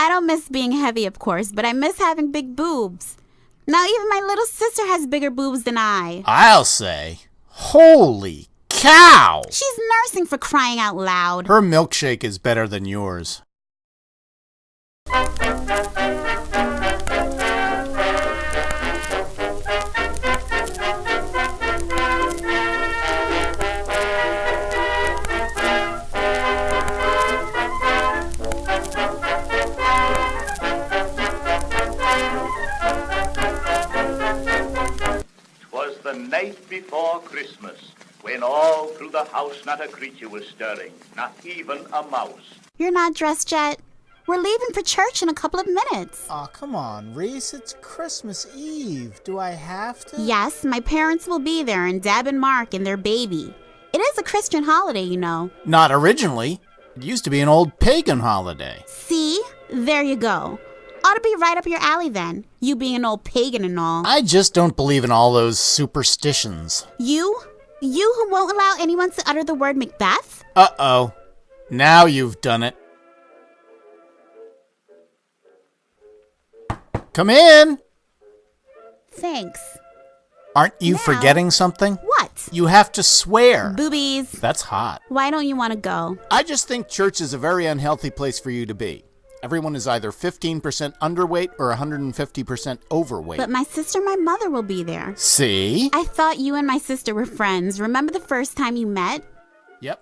I don't miss being heavy, of course, but I miss having big boobs. Now even my little sister has bigger boobs than I. I'll say, holy cow! She's nursing, for crying out loud. Her milkshake is better than yours. The night before Christmas, when all through the house not a creature was stirring, not even a mouse. You're not dressed yet? We're leaving for church in a couple of minutes. Aw, come on, Reese. It's Christmas Eve. Do I have to? Yes, my parents will be there, and Deb and Mark and their baby. It is a Christian holiday, you know. Not originally. It used to be an old pagan holiday. See? There you go. Ought to be right up your alley then, you being an old pagan and all. I just don't believe in all those superstitions. You? You who won't allow anyone to utter the word Macbeth? Uh-oh. Now you've done it. Come in! Thanks. Aren't you Now? forgetting something? What? You have to swear. Boobies. That's hot. Why don't you want to go? I just think church is a very unhealthy place for you to be. Everyone is either 15% underweight or 150% overweight. But my sister and my mother will be there. See? I thought you and my sister were friends. Remember the first time you met? Yep.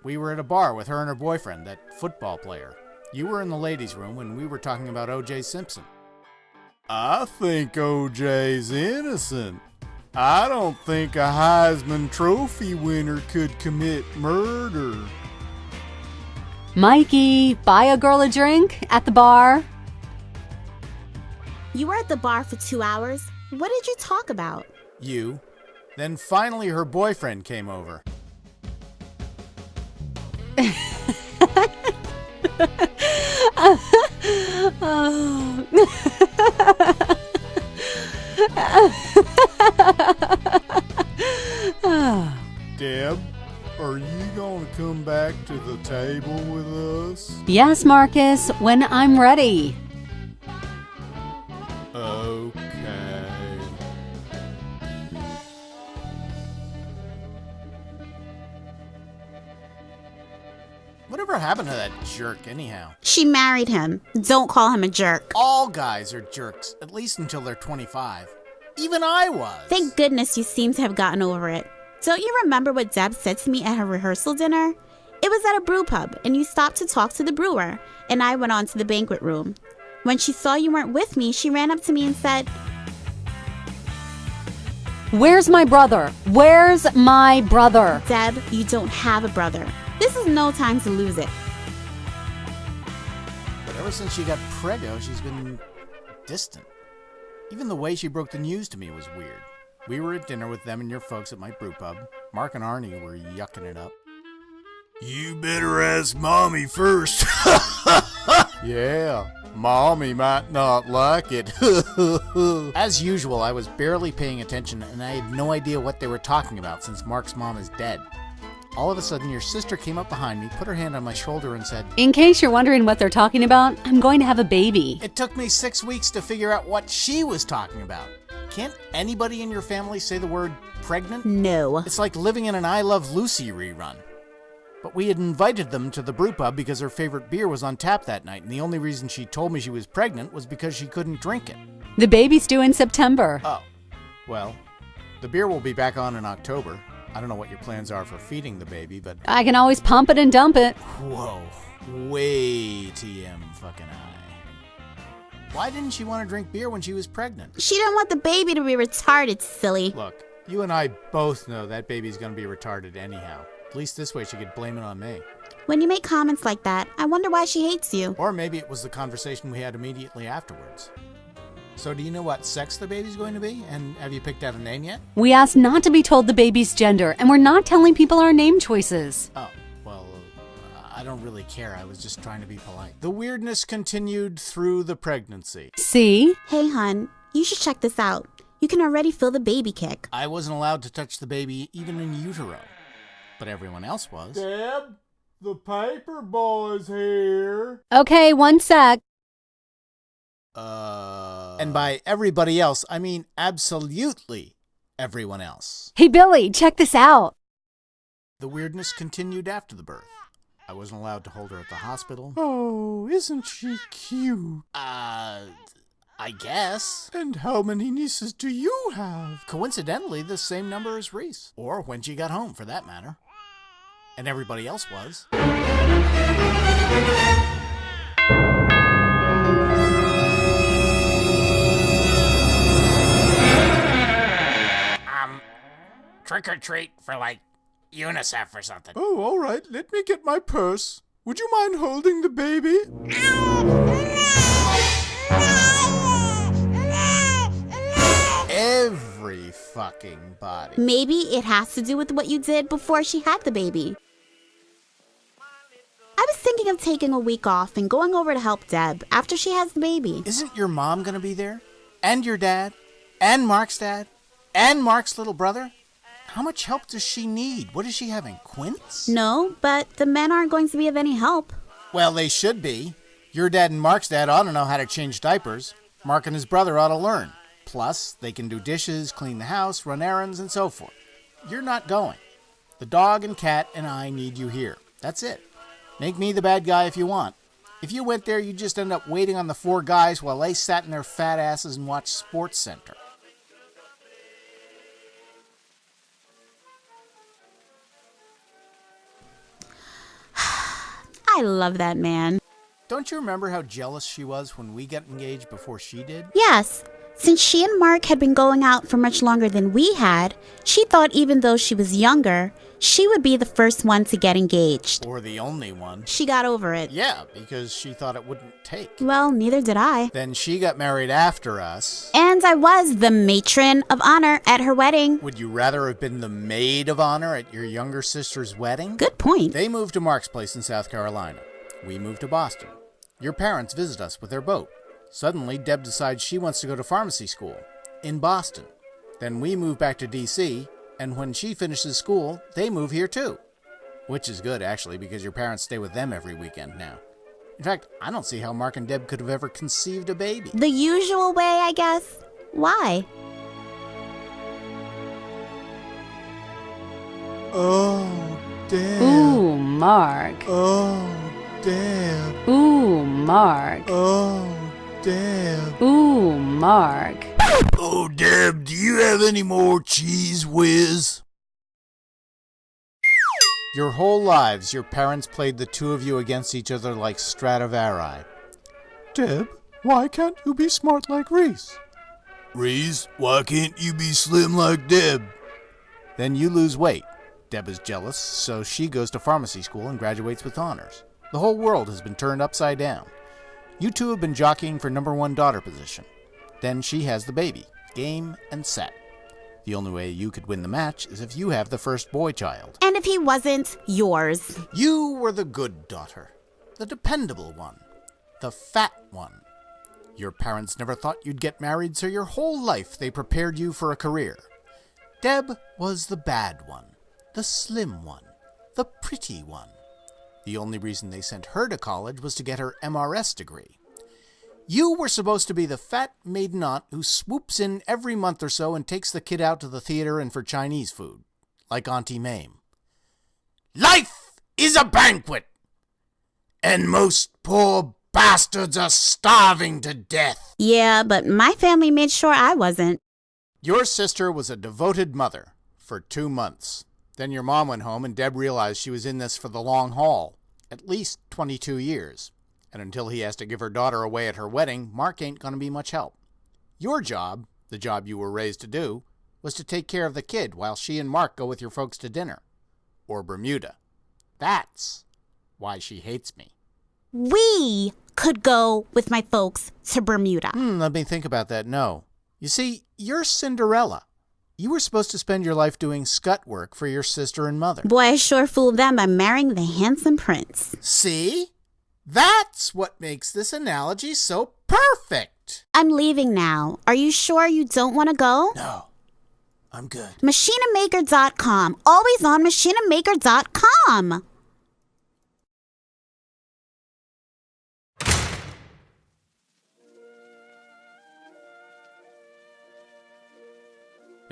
We were at a bar with her and her boyfriend, that football player. You were in the ladies' room when we were talking about O.J. Simpson. I think O.J.'s innocent. I don't think a Heisman Trophy winner could commit murder. Mikey, buy a girl a drink at the bar. You were at the bar for 2 hours. What did you talk about? You. Then finally her boyfriend came over. Deb, are you going to come back to the table with us? Yes, Marcus, when I'm ready. Okay. Whatever happened to that jerk, anyhow? She married him. Don't call him a jerk. All guys are jerks, at least until they're 25. Even I was. Thank goodness you seem to have gotten over it. Don't you remember what Deb said to me at her rehearsal dinner? It was at a brew pub, and you stopped to talk to the brewer, and I went on to the banquet room. When she saw you weren't with me, she ran up to me and said, Where's my brother? Where's my brother? Deb, you don't have a brother. This is no time to lose it. But ever since she got preggo, she's been distant. Even the way she broke the news to me was weird. We were at dinner with them and your folks at my brew pub. Mark and Arnie were yucking it up. You better ask Mommy first. Yeah, Mommy might not like it. As usual, I was barely paying attention and I had no idea what they were talking about since Mark's mom is dead. All of a sudden, your sister came up behind me, put her hand on my shoulder and said, In case you're wondering what they're talking about, I'm going to have a baby. It took me 6 weeks to figure out what she was talking about. Can't anybody in your family say the word pregnant? No. It's like living in an I Love Lucy rerun. But we had invited them to the brew pub because her favorite beer was on tap that night, and the only reason she told me she was pregnant was because she couldn't drink it. The baby's due in September. Oh, well, the beer will be back on in October. I don't know what your plans are for feeding the baby, but... I can always pump it and dump it. Whoa, way TM fucking I. Why didn't she want to drink beer when she was pregnant? She didn't want the baby to be retarded, silly. Look, you and I both know that baby's gonna be retarded anyhow. At least this way she could blame it on me. When you make comments like that, I wonder why she hates you. Or maybe it was the conversation we had immediately afterwards. So do you know what sex the baby's going to be? And have you picked out a name yet? We asked not to be told the baby's gender, and we're not telling people our name choices. Oh, well, I don't really care. I was just trying to be polite. The weirdness continued through the pregnancy. See? Hey, hun, you should check this out. You can already feel the baby kick. I wasn't allowed to touch the baby even in utero. But everyone else was. Deb, the paper boy's here. Okay, one sec. And by everybody else, I mean absolutely everyone else. Hey, Billy, check this out. The weirdness continued after the birth. I wasn't allowed to hold her at the hospital. Oh, isn't she cute? I guess. And how many nieces do you have? Coincidentally, the same number as Reese. Or when she got home, for that matter. And everybody else was. Trick or treat for, like, UNICEF or something. Oh, all right. Let me get my purse. Would you mind holding the baby? Every fucking body. Maybe it has to do with what you did before she had the baby. I was thinking of taking a week off and going over to help Deb after she has the baby. Isn't your mom gonna be there? And your dad? And Mark's dad? And Mark's little brother? How much help does she need? What is she having, quints? No, but the men aren't going to be of any help. Well, they should be. Your dad and Mark's dad ought to know how to change diapers. Mark and his brother ought to learn. Plus, they can do dishes, clean the house, run errands, and so forth. You're not going. The dog and cat and I need you here. That's it. Make me the bad guy if you want. If you went there, you'd just end up waiting on the four guys while they sat in their fat asses and watched Sports Center. I love that man. Don't you remember how jealous she was when we got engaged before she did? Yes, since she and Mark had been going out for much longer than we had, she thought even though she was younger, she would be the first one to get engaged. Or the only one. She got over it. Yeah, because she thought it wouldn't take. Well, neither did I. Then she got married after us. And I was the matron of honor at her wedding. Would you rather have been the maid of honor at your younger sister's wedding? Good point. They moved to Mark's place in South Carolina. We moved to Boston. Your parents visit us with their boat. Suddenly, Deb decides she wants to go to pharmacy school in Boston. Then we move back to D.C., and when she finishes school, they move here too. Which is good, actually, because your parents stay with them every weekend now. In fact, I don't see how Mark and Deb could have ever conceived a baby. The usual way, I guess. Why? Oh, Deb. Ooh, Mark. Oh, Deb. Ooh, Mark. Oh, Deb. Ooh, Mark. Oh, Deb, do you have any more Cheese Whiz? Your whole lives, your parents played the two of you against each other like Stradivari. Deb, why can't you be smart like Reese? Reese, why can't you be slim like Deb? Then you lose weight. Deb is jealous, so she goes to pharmacy school and graduates with honors. The whole world has been turned upside down. You two have been jockeying for number one daughter position. Then she has the baby. Game and set. The only way you could win the match is if you have the first boy child. And if he wasn't yours. You were the good daughter. The dependable one. The fat one. Your parents never thought you'd get married, so your whole life they prepared you for a career. Deb was the bad one. The slim one. The pretty one. The only reason they sent her to college was to get her MRS degree. You were supposed to be the fat maiden aunt who swoops in every month or so and takes the kid out to the theater and for Chinese food, like Auntie Mame. Life is a banquet, and most poor bastards are starving to death. Yeah, but my family made sure I wasn't. Your sister was a devoted mother for 2 months. Then your mom went home and Deb realized she was in this for the long haul, at least 22 years. And until he has to give her daughter away at her wedding, Mark ain't going to be much help. Your job, the job you were raised to do, was to take care of the kid while she and Mark go with your folks to dinner. Or Bermuda. That's why she hates me. We could go with my folks to Bermuda. Let me think about that. No. You see, you're Cinderella. You were supposed to spend your life doing scut work for your sister and mother. Boy, I sure fooled them by marrying the handsome prince. See? That's what makes this analogy so perfect. I'm leaving now. Are you sure you don't want to go? No, I'm good. Machinamaker.com. Always on machinamaker.com.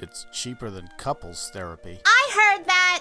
It's cheaper than couples therapy. I heard that!